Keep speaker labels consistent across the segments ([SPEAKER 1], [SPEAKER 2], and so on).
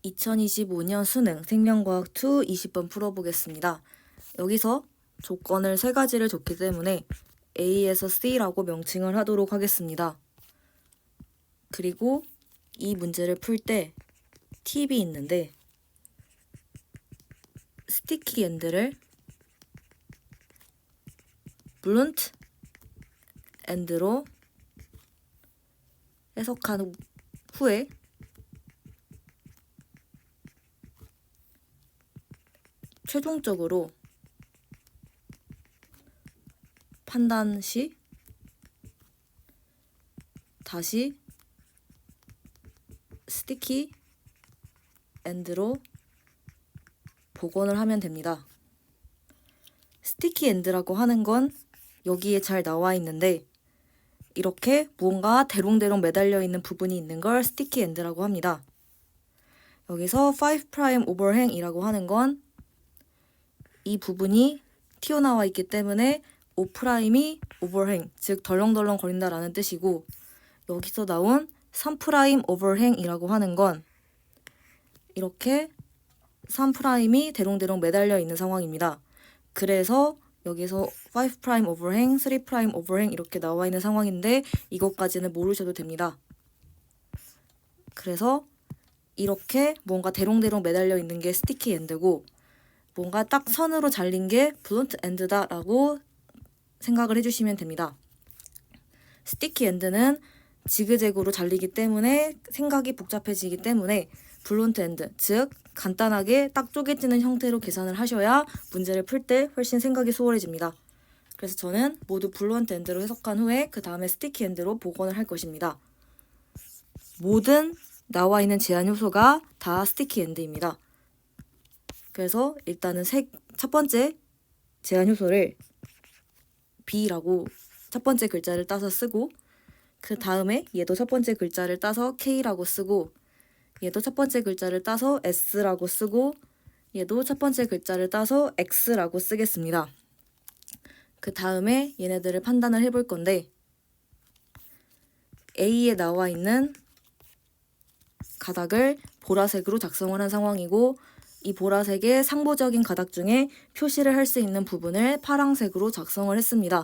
[SPEAKER 1] 2025년 수능 생명과학 2 20번 풀어보겠습니다. 여기서 조건을 3가지를 줬기 때문에 A에서 C라고 명칭을 하도록 하겠습니다. 그리고 이 문제를 풀 때 팁이 있는데 스티키 엔드를 블룬트 엔드로 해석한 후에 최종적으로 판단 시 다시 스티키 엔드로 복원을 하면 됩니다. 스티키 엔드라고 하는 건 여기에 잘 나와 있는데 이렇게 무언가 대롱대롱 매달려 있는 부분이 있는 걸 스티키 엔드라고 합니다. 여기서 5' 오버행이라고 하는 건 이 부분이 튀어나와 있기 때문에 5'이 오버행, 즉 덜렁덜렁 거린다라는 뜻이고, 여기서 나온 3' 오버행이라고 하는 건 이렇게 3'이 대롱대롱 매달려 있는 상황입니다. 그래서 여기서 5' 오버행, 3' 오버행 이렇게 나와 있는 상황인데 이것까지는 모르셔도 됩니다. 그래서 이렇게 뭔가 대롱대롱 매달려 있는 게 스티키 엔드고 뭔가 딱 선으로 잘린 게 블룬트 엔드다라고 생각을 해주시면 됩니다. 스티키 엔드는 지그재그로 잘리기 때문에 생각이 복잡해지기 때문에 블룬트 엔드, 즉 간단하게 딱 쪼개지는 형태로 계산을 하셔야 문제를 풀 때 훨씬 생각이 수월해집니다. 그래서 저는 모두 블룬트 엔드로 해석한 후에 그 다음에 스티키 엔드로 복원을 할 것입니다. 모든 나와 있는 제한 요소가 다 스티키 엔드입니다. 그래서 일단은 첫 번째 제한 요소를 B라고 첫 번째 글자를 따서 쓰고, 그 다음에 얘도 첫 번째 글자를 따서 K라고 쓰고, 얘도 첫 번째 글자를 따서 S라고 쓰고, 얘도 첫 번째 글자를 따서 X라고 쓰겠습니다. 그 다음에 얘네들을 판단을 해볼 건데, A에 나와 있는 가닥을 보라색으로 작성을 한 상황이고, 이 보라색의 상부적인 가닥 중에 표시를 할 수 있는 부분을 파란색으로 작성을 했습니다.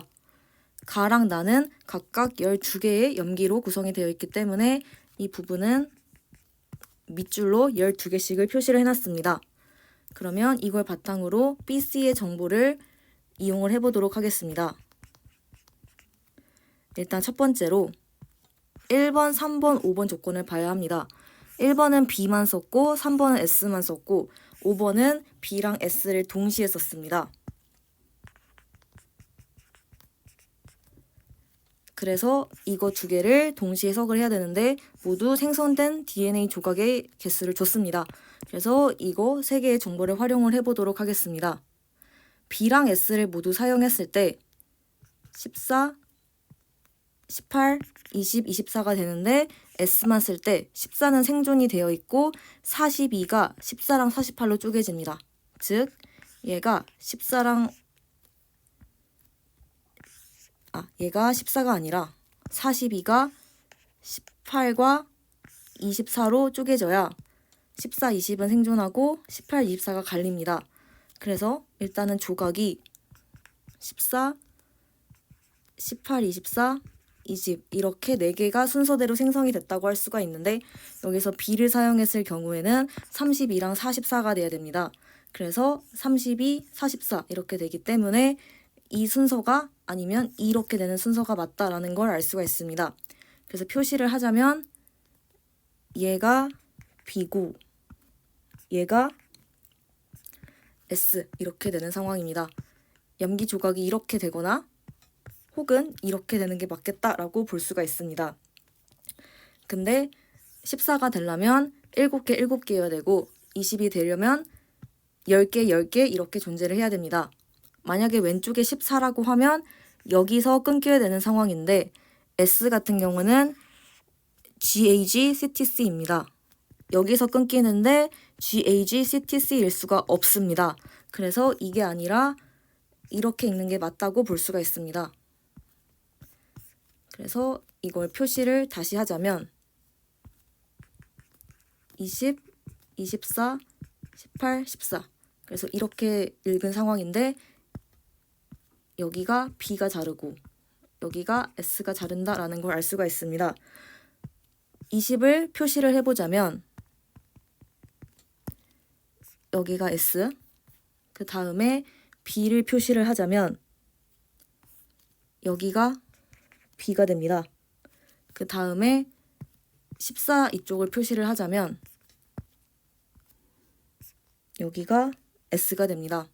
[SPEAKER 1] 가랑 나는 각각 12개의 염기로 구성이 되어 있기 때문에 이 부분은 밑줄로 12개씩을 표시를 해놨습니다. 그러면 이걸 바탕으로 BC의 정보를 이용을 해보도록 하겠습니다. 일단 첫 번째로 1번, 3번, 5번 조건을 봐야 합니다. 1번은 B만 썼고 3번은 S만 썼고 5번은 B랑 S를 동시에 썼습니다. 그래서 이거 2개를 동시에 해석을 해야 되는데 모두 생성된 DNA 조각의 개수를 줬습니다. 그래서 이거 3개의 정보를 활용을 해보도록 하겠습니다. B랑 S를 모두 사용했을 때 14, 18, 20, 24가 되는데 S만 쓸 때 14는 생존이 되어 있고 42가 14랑 48로 쪼개집니다. 즉 얘가 14가 아니라 42가 18과 24로 쪼개져야 14, 20은 생존하고 18, 24가 갈립니다. 그래서 일단은 조각이 14, 18, 24, 20 이렇게 4개가 순서대로 생성이 됐다고 할 수가 있는데 여기서 B를 사용했을 경우에는 32랑 44가 돼야 됩니다. 그래서 32, 44 이렇게 되기 때문에 이 순서가 아니면 이렇게 되는 순서가 맞다라는 걸 알 수가 있습니다. 그래서 표시를 하자면 얘가 B고 얘가 S 이렇게 되는 상황입니다. 염기 조각이 이렇게 되거나 혹은 이렇게 되는 게 맞겠다라고 볼 수가 있습니다. 근데 14가 되려면 7개 7개여야 되고 20이 되려면 10개 10개 이렇게 존재를 해야 됩니다. 만약에 왼쪽에 14라고 하면 여기서 끊겨야 되는 상황인데 S 같은 경우는 GAG CTC입니다. 여기서 끊기는데 GAG CTC일 수가 없습니다. 그래서 이게 아니라 이렇게 읽는 게 맞다고 볼 수가 있습니다. 그래서 이걸 표시를 다시 하자면 20, 24, 18, 14. 그래서 이렇게 읽은 상황인데 여기가 B가 자르고 여기가 S가 자른다라는 걸 알 수가 있습니다. 20을 표시를 해보자면 여기가 S, 그 다음에 B를 표시를 하자면 여기가 B가 됩니다. 그 다음에 14 이쪽을 표시를 하자면 여기가 S가 됩니다.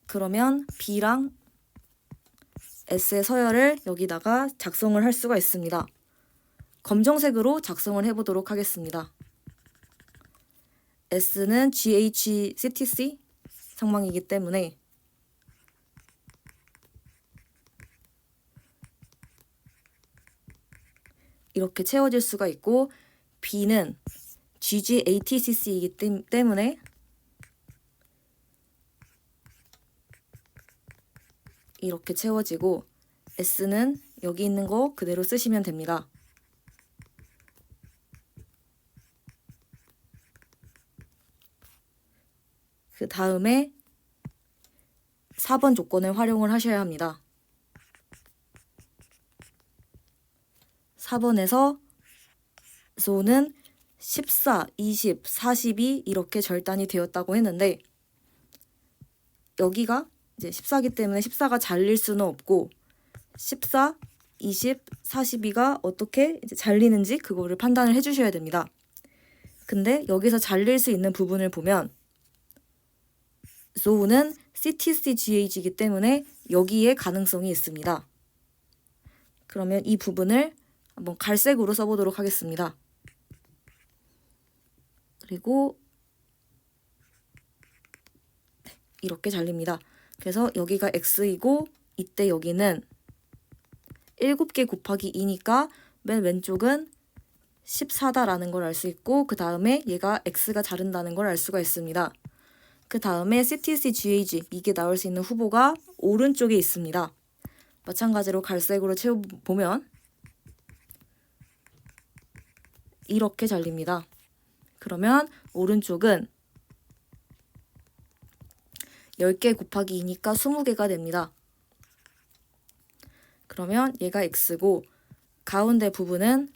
[SPEAKER 1] 그러면 B랑 S의 서열을 여기다가 작성을 할 수가 있습니다. 검정색으로 작성을 해보도록 하겠습니다. S는 GHCTC 상망이기 때문에 이렇게 채워질 수가 있고 B는 GGATCC이기 때문에 이렇게 채워지고 S는 여기 있는 거 그대로 쓰시면 됩니다. 그 다음에 4번 조건을 활용을 하셔야 합니다. 4번에서 소는 14, 20, 40이 이렇게 절단이 되었다고 했는데 여기가 이제 14기 때문에 14가 잘릴 수는 없고 14, 20, 42가 어떻게 이제 잘리는지 그거를 판단을 해주셔야 됩니다. 근데 여기서 잘릴 수 있는 부분을 보면 소는 CTCGH이기 때문에 여기에 가능성이 있습니다. 그러면 이 부분을 한번 갈색으로 써보도록 하겠습니다. 그리고 이렇게 잘립니다. 그래서 여기가 X이고 이때 여기는 7개 곱하기 2니까 맨 왼쪽은 14다라는 걸 알 수 있고 그 다음에 얘가 X가 자른다는 걸 알 수가 있습니다. 그 다음에 CTCGH 이게 나올 수 있는 후보가 오른쪽에 있습니다. 마찬가지로 갈색으로 채워보면 이렇게 잘립니다. 그러면 오른쪽은 10개 곱하기 2니까 20개가 됩니다. 그러면 얘가 X고 가운데 부분은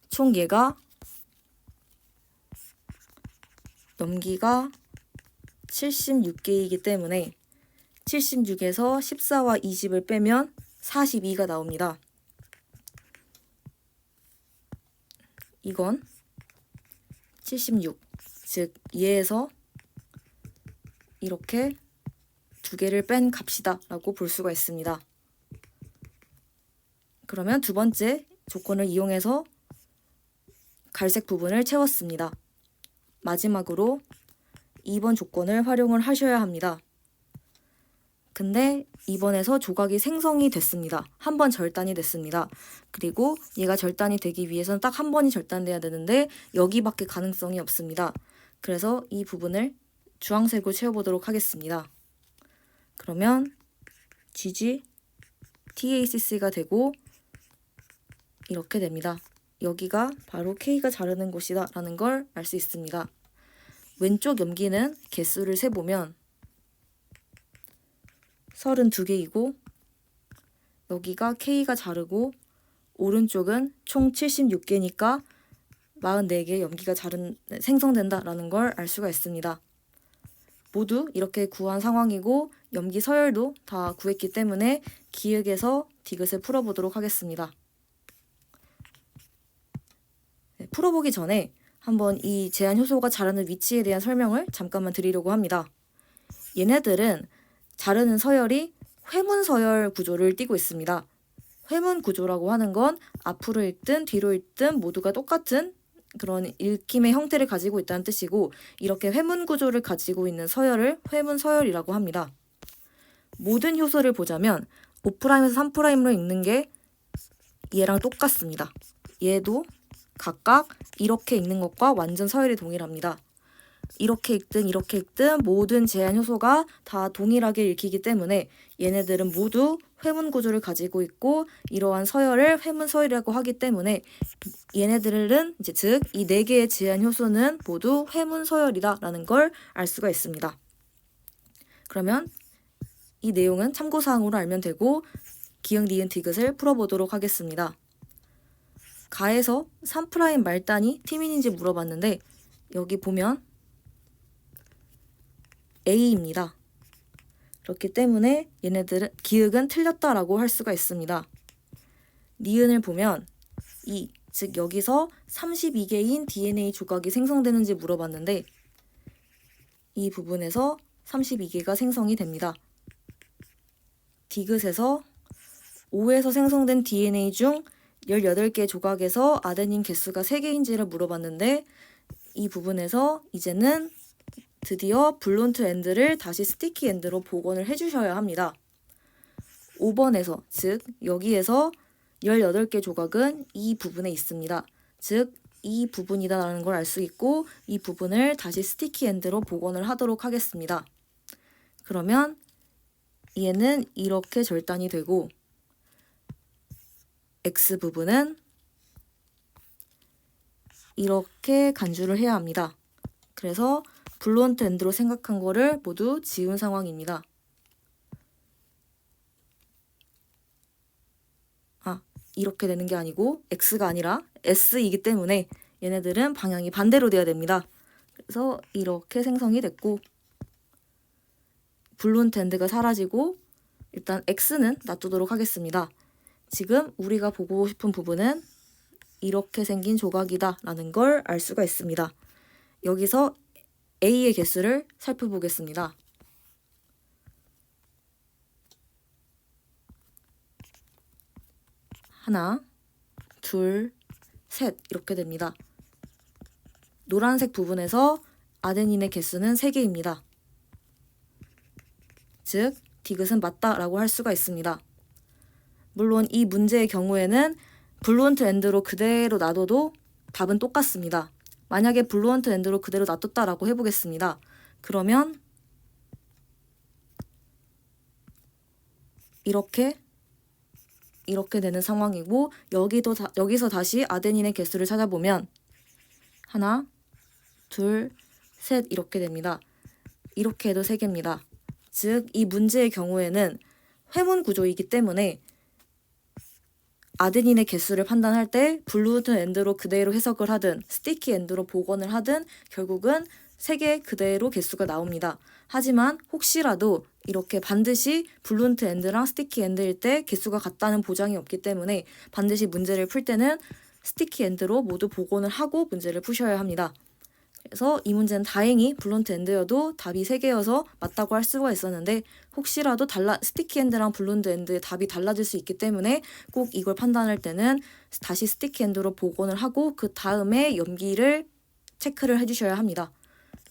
[SPEAKER 1] 총 얘가 넘기가 76개이기 때문에 76에서 14와 20을 빼면 42가 나옵니다. 이건 76, 즉 얘에서 이렇게 두 개를 뺀 값이다 라고 볼 수가 있습니다. 그러면 두 번째 조건을 이용해서 갈색 부분을 채웠습니다. 마지막으로 2번 조건을 활용을 하셔야 합니다. 근데 2번에서 조각이 생성이 됐습니다. 한 번 절단이 됐습니다. 그리고 얘가 절단이 되기 위해서는 딱 한 번이 절단돼야 되는데 여기밖에 가능성이 없습니다. 그래서 이 부분을 주황색으로 채워보도록 하겠습니다. 그러면 GG, TACC가 되고 이렇게 됩니다. 여기가 바로 K가 자르는 곳이다 라는 걸 알 수 있습니다. 왼쪽 염기는 개수를 세보면 32개이고 여기가 K가 자르고 오른쪽은 총 76개니까 44개 염기가 생성된다라는 걸 알 수가 있습니다. 모두 이렇게 구한 상황이고 염기 서열도 다 구했기 때문에 기역에서 디귿을 풀어보도록 하겠습니다. 풀어보기 전에 한번 이 제한 효소가 자르는 위치에 대한 설명을 잠깐만 드리려고 합니다. 얘네들은 자르는 서열이 회문 서열 구조를 띠고 있습니다. 회문 구조라고 하는 건 앞으로 읽든 뒤로 읽든 모두가 똑같은 그런 읽힘의 형태를 가지고 있다는 뜻이고 이렇게 회문 구조를 가지고 있는 서열을 회문 서열이라고 합니다. 모든 효소를 보자면 5'에서 3'로 읽는 게 얘랑 똑같습니다. 얘도 각각 이렇게 읽는 것과 완전 서열이 동일합니다. 이렇게 읽든 모든 제한 효소가 다 동일하게 읽히기 때문에 얘네들은 모두 회문 구조를 가지고 있고 이러한 서열을 회문 서열이라고 하기 때문에 얘네들은 이제 즉 이 네 개의 제한 효소는 모두 회문 서열이다라는 걸 알 수가 있습니다. 그러면 이 내용은 참고사항으로 알면 되고 기역, 니은, 디귿을 풀어보도록 하겠습니다. 가에서 3' 말단이 티민인지 물어봤는데 여기 보면 A입니다. 그렇기 때문에 얘네들은 기역은 틀렸다라고 할 수가 있습니다. 니은을 보면 2, 즉 여기서 32개인 DNA 조각이 생성되는지 물어봤는데 이 부분에서 32개가 생성이 됩니다. 디귿에서 5에서 생성된 DNA 중 18개 조각에서 아데닌 개수가 3개인지를 물어봤는데 이 부분에서 이제는 드디어 블론트 엔드를 다시 스티키 엔드로 복원을 해주셔야 합니다. 5번에서 즉 여기에서 18개 조각은 이 부분에 있습니다. 즉 이 부분이다라는 걸 알 수 있고 이 부분을 다시 스티키 엔드로 복원을 하도록 하겠습니다. 그러면 얘는 이렇게 절단이 되고 X 부분은 이렇게 간주를 해야 합니다. 그래서 블론트 엔드로 생각한 거를 모두 지운 상황입니다. 이렇게 되는 게 아니고 X가 아니라 S이기 때문에 얘네들은 방향이 반대로 돼야 됩니다. 그래서 이렇게 생성이 됐고 블론트 엔드가 사라지고 일단 X는 놔두도록 하겠습니다. 지금 우리가 보고 싶은 부분은 이렇게 생긴 조각이다 라는 걸 알 수가 있습니다. 여기서 A의 개수를 살펴보겠습니다. 하나, 둘, 셋 이렇게 됩니다. 노란색 부분에서 아데닌의 개수는 3개입니다. 즉 디귿은 맞다라고 할 수가 있습니다. 물론 이 문제의 경우에는 블론트 엔드로 그대로 놔둬도 답은 똑같습니다. 만약에 블론트 엔드로 그대로 놔뒀다라고 해보겠습니다. 그러면 이렇게 되는 상황이고 여기서 다시 아데닌의 개수를 찾아보면 하나, 둘, 셋 이렇게 됩니다. 이렇게 해도 3개입니다. 즉 이 문제의 경우에는 회문 구조이기 때문에 아데닌의 개수를 판단할 때 블론트 엔드로 그대로 해석을 하든 스티키 엔드로 복원을 하든 결국은 3개 그대로 개수가 나옵니다. 하지만 혹시라도 이렇게 반드시 블론트 엔드랑 스티키 엔드일 때 개수가 같다는 보장이 없기 때문에 반드시 문제를 풀 때는 스티키 엔드로 모두 복원을 하고 문제를 푸셔야 합니다. 그래서 이 문제는 다행히 블론트 엔드여도 답이 3개여서 맞다고 할 수가 있었는데 혹시라도 스티키 엔드랑 블론트 엔드의 답이 달라질 수 있기 때문에 꼭 이걸 판단할 때는 다시 스티키 엔드로 복원을 하고 그 다음에 염기를 체크를 해주셔야 합니다.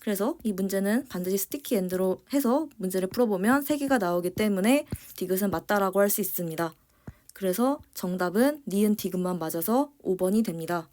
[SPEAKER 1] 그래서 이 문제는 반드시 스티키 엔드로 해서 문제를 풀어보면 3개가 나오기 때문에 디귿은 맞다라고 할 수 있습니다. 그래서 정답은 니은 디귿만 맞아서 5번이 됩니다.